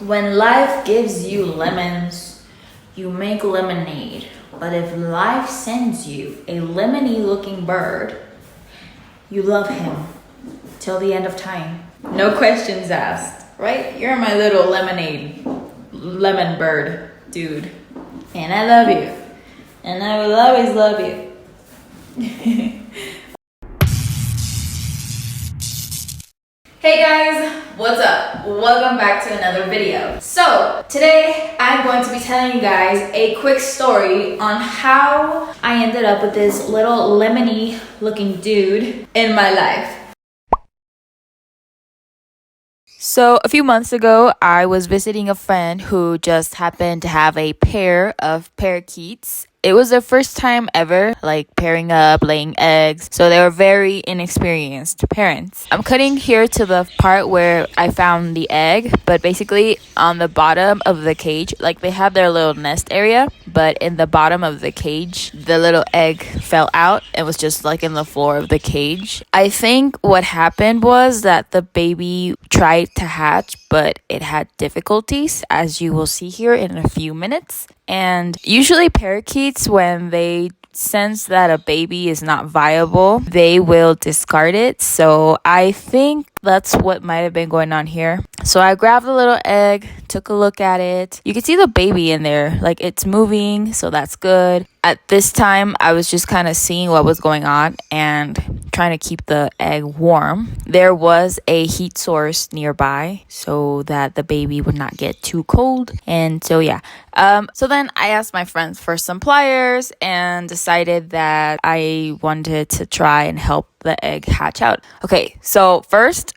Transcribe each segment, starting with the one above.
When life gives you lemons, you make lemonade. But if life sends you a lemony looking bird, you love him till the end of time. No questions asked, right? You're my little lemon bird dude. And I love you. And I will always love you. Hey guys, what's up? Welcome back to another video. So today I'm going to be telling you guys a quick story on how I ended up with this little lemony looking dude in my life. So a few months ago, I was visiting a friend who just happened to have a pair of parakeets. It was their first time ever, pairing up, laying eggs. So they were very inexperienced parents. I'm cutting here to the part where I found the egg, but basically on the bottom of the cage, they have their little nest area, but in the bottom of the cage, the little egg fell out and was just in the floor of the cage. I think what happened was that the baby tried to hatch, but it had difficulties, as you will see here in a few minutes. And usually parakeets, when they sense that a baby is not viable, they will discard it. So I think that's what might have been going on here. So I grabbed the little egg, took a look at it. You can see the baby in there, it's moving, so that's good. At this time, I was just kind of seeing what was going on and trying to keep the egg warm. There was a heat source nearby so that the baby would not get too cold. And so yeah. So then I asked my friends for some pliers and decided that I wanted to try and help the egg hatch out. Okay, so first,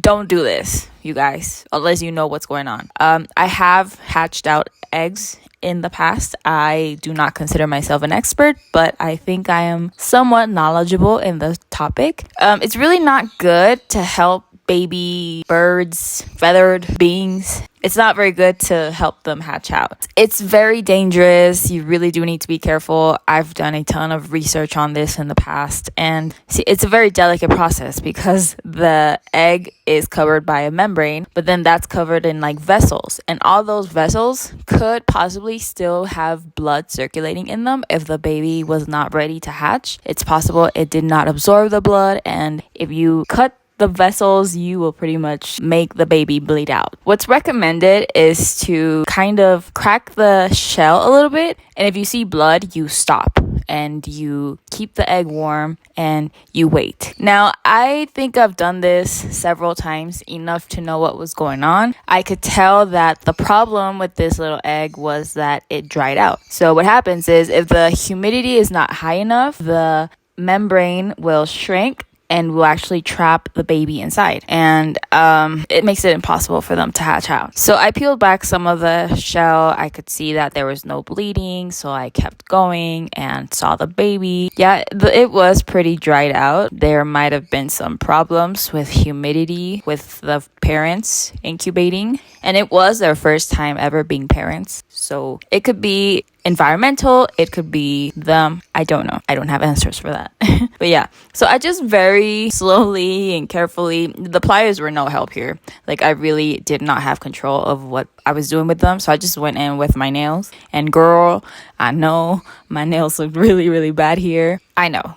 don't do this, you guys, unless you know what's going on. I have hatched out eggs in the past. I do not consider myself an expert, but I think I am somewhat knowledgeable in the topic. It's really not good to help baby birds, feathered beings. It's not very good to help them hatch out. It's very dangerous. You really do need to be careful. I've done a ton of research on this in the past. And see, it's a very delicate process because the egg is covered by a membrane, but then that's covered in vessels. And all those vessels could possibly still have blood circulating in them if the baby was not ready to hatch. It's possible it did not absorb the blood. And if you cut the vessels, you will pretty much make the baby bleed out. What's recommended is to kind of crack the shell a little bit, and if you see blood, you stop and you keep the egg warm and you wait. Now, I think I've done this several times, enough to know what was going on. I could tell that the problem with this little egg was that it dried out. So what happens is if the humidity is not high enough, the membrane will shrink and will actually trap the baby inside. And it makes it impossible for them to hatch out. So I peeled back some of the shell. I could see that there was no bleeding, so I kept going and saw the baby. Yeah, it was pretty dried out. There might have been some problems with humidity with the parents incubating. And it was their first time ever being parents. So it could be environmental, it could be them. I don't know. I don't have answers for that. But yeah, so I just very slowly and carefully, the pliers were no help here. I really did not have control of what I was doing with them. So I just went in with my nails. And girl, I know my nails look really, really bad here. I know.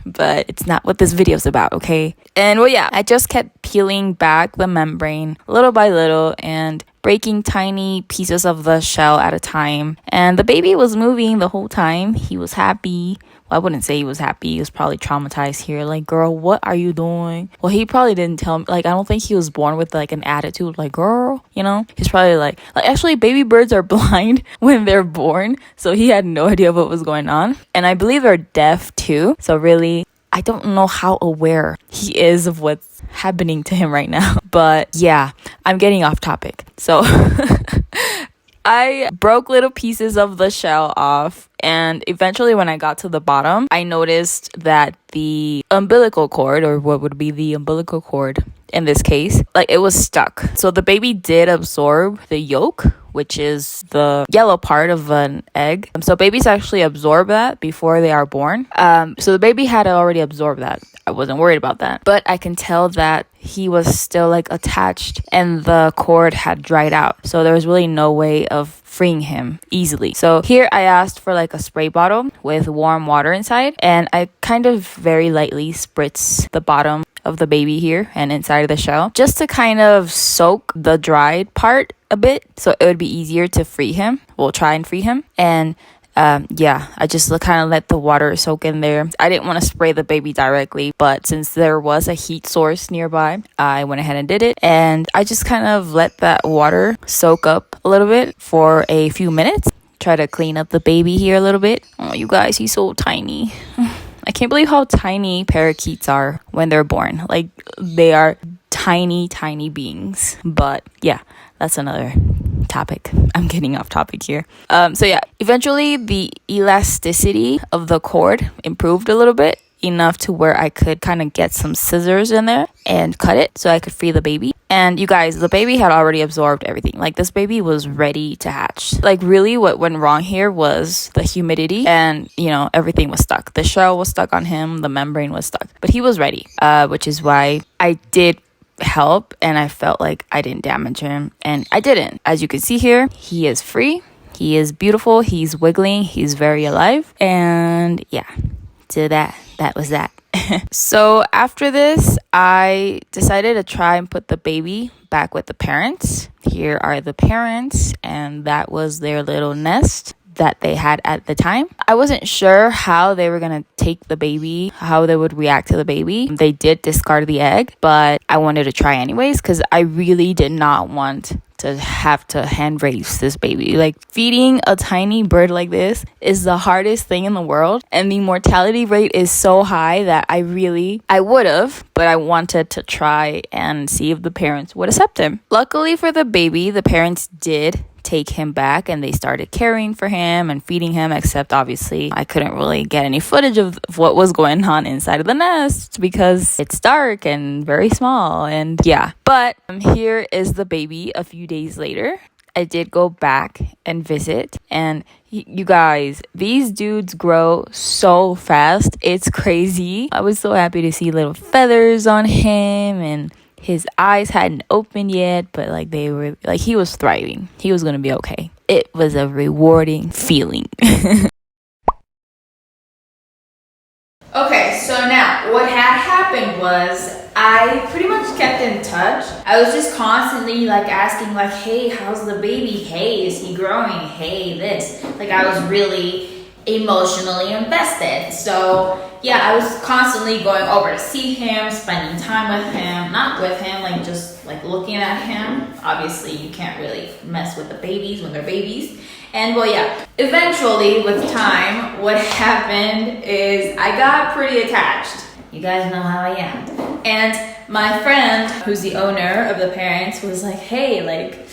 But it's not what this video's about, okay? And well, yeah, I just kept peeling back the membrane little by little and breaking tiny pieces of the shell at a time. And the baby was moving the whole time. He was happy. Well, I wouldn't say he was happy. He was probably traumatized here. Girl, what are you doing? Well, he probably didn't tell me. I don't think he was born with an attitude girl, He's probably actually baby birds are blind when they're born. So he had no idea what was going on. And I believe they're deaf too. So really, I don't know how aware he is of what's happening to him right now. But yeah, I'm getting off topic. So I broke little pieces of the shell off, and eventually when I got to the bottom, I noticed that the umbilical cord, or what would be the umbilical cord in this case, it was stuck. So the baby did absorb the yolk, which is the yellow part of an egg. So babies actually absorb that before they are born. So the baby had already absorbed that. I wasn't worried about that. But I can tell that he was still like attached and the cord had dried out. So there was really no way of freeing him easily. So here I asked for like a spray bottle with warm water inside, and I kind of very lightly spritz the bottom of the baby here and inside of the shell just to kind of soak the dried part a bit so it would be easier to free him. We'll try and free him. And yeah, I just kind of let the water soak in there. I didn't want to spray the baby directly, but since there was a heat source nearby, I went ahead and did it. And I just kind of let that water soak up a little bit for a few minutes. Try to clean up the baby here a little bit. Oh, you guys, he's so tiny. I can't believe how tiny parakeets are when they're born. Like, they are tiny, tiny beings. But yeah, that's another topic. I'm getting off topic here. So yeah, eventually the elasticity of the cord improved a little bit, enough to where I could kind of get some scissors in there and cut it so I could free the baby. And you guys, the baby had already absorbed everything. Like, this baby was ready to hatch. Like, really what went wrong here was the humidity, and you know, everything was stuck. The shell was stuck on him, the membrane was stuck, but he was ready, which is why I did help, and I felt like I didn't damage him, and I didn't. As you can see here, he is free, he is beautiful, he's wiggling, he's very alive. And yeah, so that was that. So after this, I decided to try and put the baby back with the parents. Here are the parents, and that was their little nest that they had at the time. I wasn't sure how they were gonna take the baby, how they would react to the baby. They did discard the egg, but I wanted to try anyways because I really did not want to have to hand raise this baby. Like, feeding a tiny bird like this is the hardest thing in the world, and the mortality rate is so high that I would have, but I wanted to try and see if the parents would accept him. Luckily for the baby, the parents did take him back, and they started caring for him and feeding him, except obviously I couldn't really get any footage of what was going on inside of the nest because it's dark and very small. And yeah, but here is the baby a few days later. I did go back and visit, and you guys, these dudes grow so fast, it's crazy. I was so happy to see little feathers on him, and his eyes hadn't opened yet, but like they were, like, he was thriving. He was gonna be okay. It was a rewarding feeling. Okay, so now what had happened was I pretty much kept in touch. I was just constantly like asking like, hey, how's the baby? Hey, is he growing? Hey, this. Like, I was really emotionally invested. So yeah, I was constantly going over to see him, spending time with him, not with him, like just like looking at him. Obviously you can't really mess with the babies when they're babies. And well, yeah, eventually with time, what happened is I got pretty attached. You guys know how I am. And my friend, who's the owner of the parents, was like, hey, like,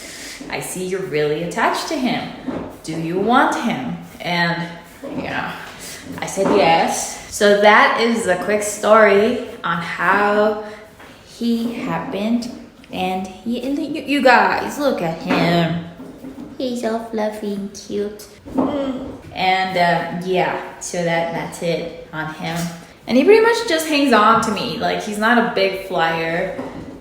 I see you're really attached to him. Do you want him? And you know, I said yes. So that is a quick story on how he happened. And you guys, look at him. He's so fluffy and cute. And yeah, so that's it on him. And he pretty much just hangs on to me. Like, he's not a big flyer.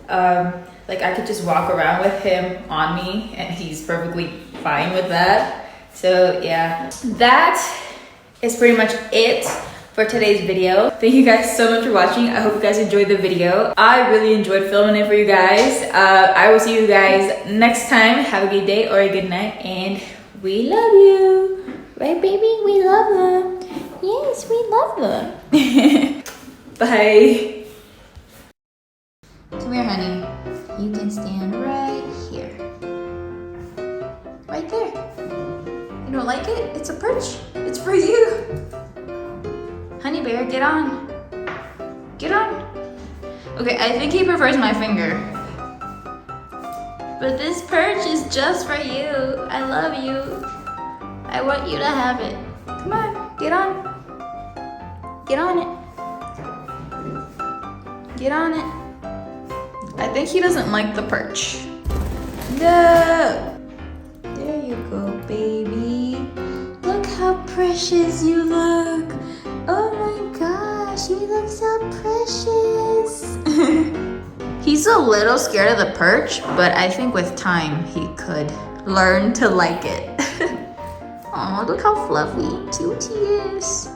Like, I could just walk around with him on me, and he's perfectly fine with that. So yeah, that is pretty much it for today's video. Thank you guys so much for watching. I hope you guys enjoyed the video. I really enjoyed filming it for you guys. I will see you guys next time. Have a good day or a good night, and we love you. Right, baby? We love them. Yes, we love them. Bye. Come here, honey. You can stand right here. Right there. You don't like it? It's a perch. It's for you. Honey bear, get on. Get on. Okay, I think he prefers my finger. But this perch is just for you. I love you. I want you to have it. Come on, get on. Get on it. Get on it. I think he doesn't like the perch. No. There you go, baby. Look how precious you look. Oh my gosh, She looks so precious. He's a little scared of the perch, but I think with time he could learn to like it. Oh, look how fluffy and cute he is.